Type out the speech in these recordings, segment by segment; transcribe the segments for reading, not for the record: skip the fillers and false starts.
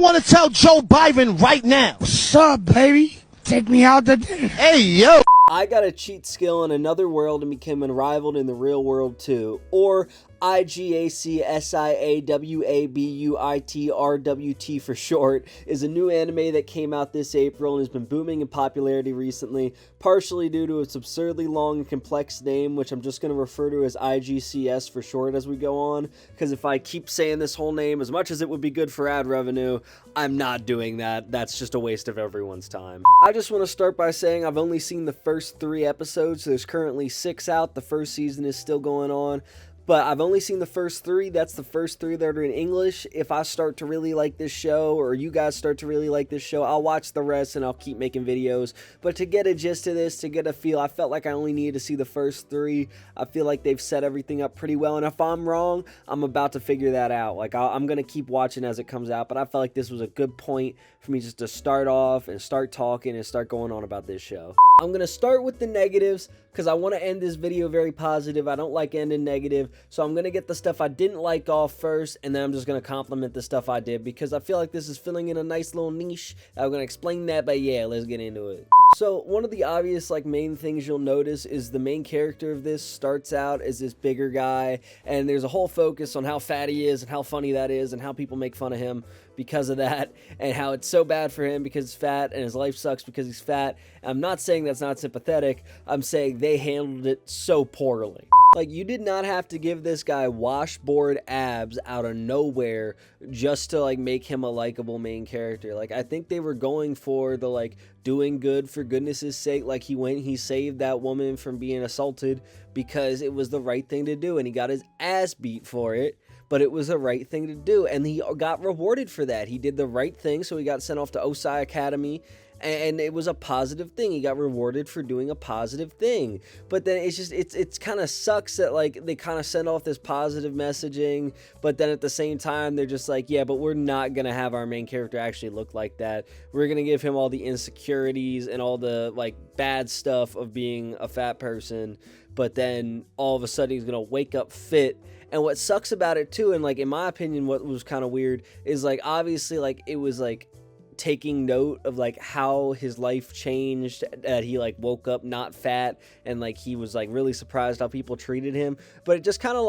want to tell Joe Biden right now. What's up, baby? Take me out to dinner. Hey, yo. I got a cheat skill in another world and became unrivaled in the real world too. Or IGACSIAWABUITRWT for short, is a new anime that came out this April and has been booming in popularity recently, partially due to its absurdly long and complex name, which I'm just going to refer to as IGCS for short as we go on, because if I keep saying this whole name, as much as it would be good for ad revenue, I'm not doing that. That's just a waste of everyone's time. I just want to start by saying I've only seen the first 3 episodes. There's currently 6 out. The first season is still going on. But I've only seen the first 3. That's the first 3 that are in English. If I start to really like this show, or you guys start to really like this show, I'll watch the rest and I'll keep making videos. But to get a gist of this, to get a feel, I felt like I only needed to see the first 3. I feel like they've set everything up pretty well. And if I'm wrong, I'm about to figure that out. Like, I'm going to keep watching as it comes out. But I felt like this was a good point for me just to start off and start talking and start going on about this show. I'm going to start with the negatives, because I want to end this video very positive. I don't like ending negative, so I'm going to get the stuff I didn't like off first, and then I'm just going to compliment the stuff I did, because I feel like this is filling in a nice little niche. I'm going to explain that, but yeah, let's get into it. So one of the obvious main things you'll notice is the main character of this starts out as this bigger guy, and there's a whole focus on how fat he is and how funny that is and how people make fun of him because of that, and how it's so bad for him because he's fat and his life sucks because he's fat. I'm not saying that's not sympathetic. I'm saying they handled it so poorly. Like, you did not have to give this guy washboard abs out of nowhere just to make him a likable main character. Like, I think they were going for the doing good for goodness' sake. Like, he saved that woman from being assaulted because it was the right thing to do, and he got his ass beat for it. But it was the right thing to do, and he got rewarded for that. He did the right thing, so he got sent off to Osai Academy, and it was a positive thing. He got rewarded for doing a positive thing. But then it's kind of sucks that they kind of send off this positive messaging, but then at the same time they're just like, yeah, but we're not gonna have our main character actually look like that. We're gonna give him all the insecurities and all the bad stuff of being a fat person, but then all of a sudden he's gonna wake up fit. And what sucks about it too, and in my opinion, what was kind of weird is obviously it was taking note of how his life changed, that he woke up not fat, and he was really surprised how people treated him. But it just kind of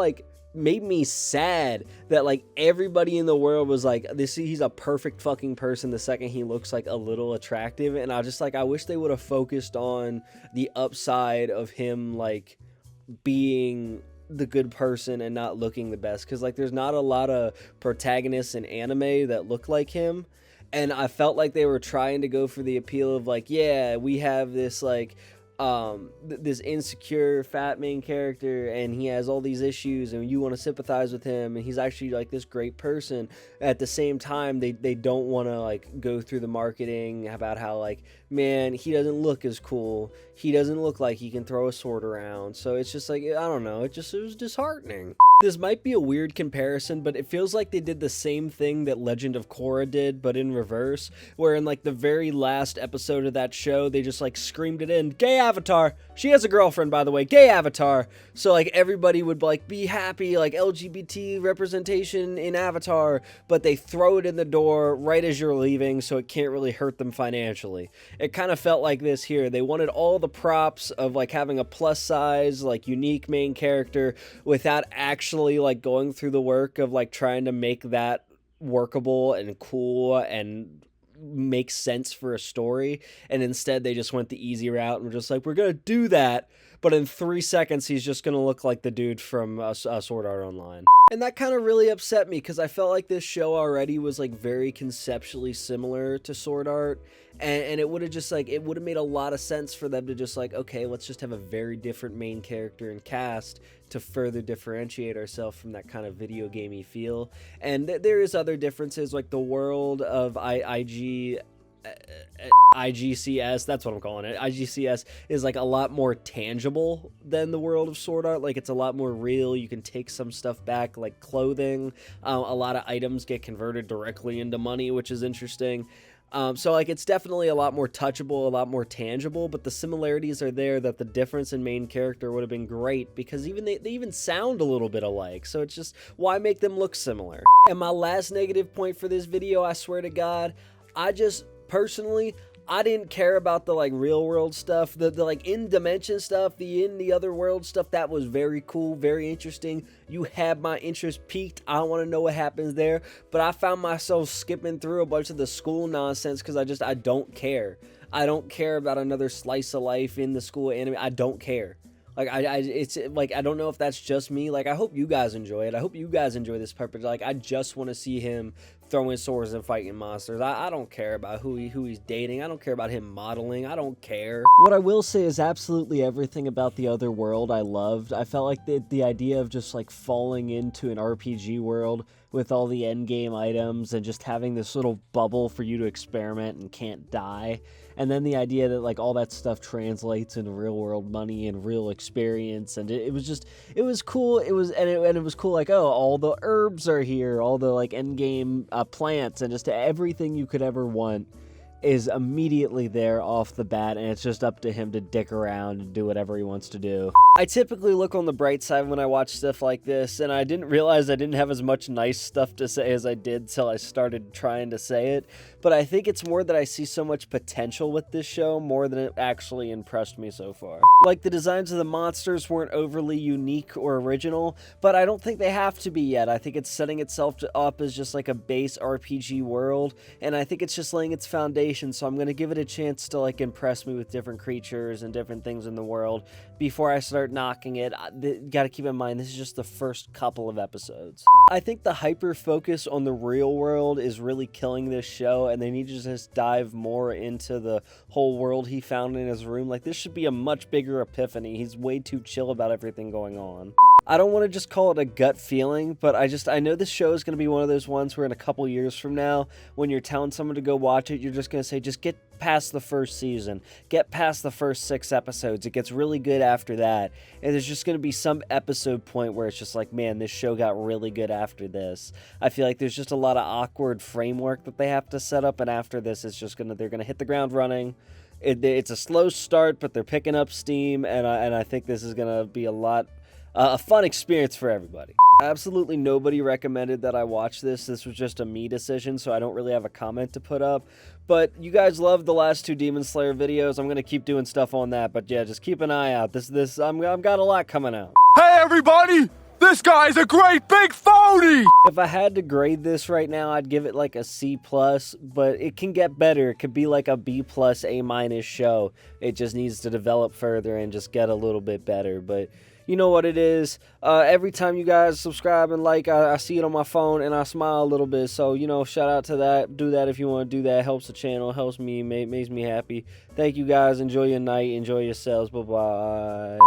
made me sad that everybody in the world was he's a perfect fucking person the second he looks a little attractive. And I just I wish they would have focused on the upside of him being the good person and not looking the best, because there's not a lot of protagonists in anime that look like him, and I felt like they were trying to go for the appeal of yeah, we have this this insecure fat main character, and he has all these issues, and you want to sympathize with him, and he's actually this great person. At the same time, they don't want to go through the marketing about how man, he doesn't look as cool, he doesn't look like he can throw a sword around. So it's just I don't know, it was disheartening. This might be a weird comparison, but it feels like they did the same thing that Legend of Korra did, but in reverse, where in the very last episode of that show, they just screamed it in, gay avatar. She has a girlfriend, by the way, gay avatar. So everybody would be happy, LGBT representation in Avatar, but they throw it in the door right as you're leaving, so it can't really hurt them financially. It kind of felt like this here. They wanted all the props of having a plus size unique main character without actually going through the work of trying to make that workable and cool and make sense for a story. And instead they just went the easy route and were just we're gonna do that, but in 3 seconds he's just gonna look like the dude from Sword Art Online. And that kind of really upset me, because I felt like this show already was very conceptually similar to Sword Art, and it would have just it would have made a lot of sense for them to just okay, let's just have a very different main character and cast to further differentiate ourselves from that kind of video gamey feel. And there is other differences, the world of IGCS, that's what I'm calling it. IGCS is a lot more tangible than the world of Sword Art. It's a lot more real. You can take some stuff back, like clothing. A lot of items get converted directly into money, which is interesting. So like it's definitely a lot more touchable, a lot more tangible, but the similarities are there that the difference in main character would have been great because even they even sound a little bit alike. So it's just, why make them look similar? And my last negative point for this video, I swear to God, I just personally, I didn't care about the like real world stuff, the like in dimension stuff, the other world stuff. That was very cool, very interesting. You had my interest piqued. I want to know what happens there, but I found myself skipping through a bunch of the school nonsense because I don't care. I don't care about another slice of life in the school anime. I don't care. Like, it's like, I don't know if that's just me. Like, I hope you guys enjoy it. I hope you guys enjoy this part, but like, I just want to see him throwing swords and fighting monsters. I don't care about who he's dating. I don't care about him modeling. I don't care. What I will say is absolutely everything about the other world I loved. I felt like the idea of just like falling into an RPG world with all the endgame items and just having this little bubble for you to experiment and can't die. And then the idea that like all that stuff translates into real world money and real experience, and it was cool. It was cool. Like, oh, all the herbs are here, all the like end game plants, and just everything you could ever want is immediately there off the bat, and it's just up to him to dick around and do whatever he wants to do. I typically look on the bright side when I watch stuff like this, and I didn't realize I didn't have as much nice stuff to say as I did till I started trying to say it, but I think it's more that I see so much potential with this show more than it actually impressed me so far. Like, the designs of the monsters weren't overly unique or original, but I don't think they have to be yet. I think it's setting itself up as just like a base RPG world, and I think it's just laying its foundation. So I'm going to give it a chance to like impress me with different creatures and different things in the world before I start knocking it. Got to keep in mind, this is just the first couple of episodes. I think the hyper focus on the real world is really killing this show, and they need to just dive more into the whole world he found in his room. Like, this should be a much bigger epiphany. He's way too chill about everything going on. I don't want to just call it a gut feeling, but I know this show is going to be one of those ones where in a couple years from now, when you're telling someone to go watch it, you're just going to say, just get past the first season, get past the first 6 episodes. It gets really good after that, and there's just going to be some episode point where it's just like, man, this show got really good after this. I feel like there's just a lot of awkward framework that they have to set up, and after this, it's just they're gonna hit the ground running. It's a slow start, but they're picking up steam, and I think this is gonna be a fun experience for everybody. Absolutely nobody recommended that I watch this. This was just a me decision, so I don't really have a comment to put up. But you guys loved the last 2 Demon Slayer videos. I'm going to keep doing stuff on that. But yeah, just keep an eye out. I've got a lot coming out. Hey everybody! This guy's a great big phony! If I had to grade this right now, I'd give it like a C+, but it can get better. It could be like a B+, A- show. It just needs to develop further and just get a little bit better. But you know what it is. Every time you guys subscribe and like, I see it on my phone and I smile a little bit. So, you know, shout out to that. Do that if you want to do that. Helps the channel, helps me, makes me happy. Thank you guys. Enjoy your night. Enjoy yourselves. Bye-bye.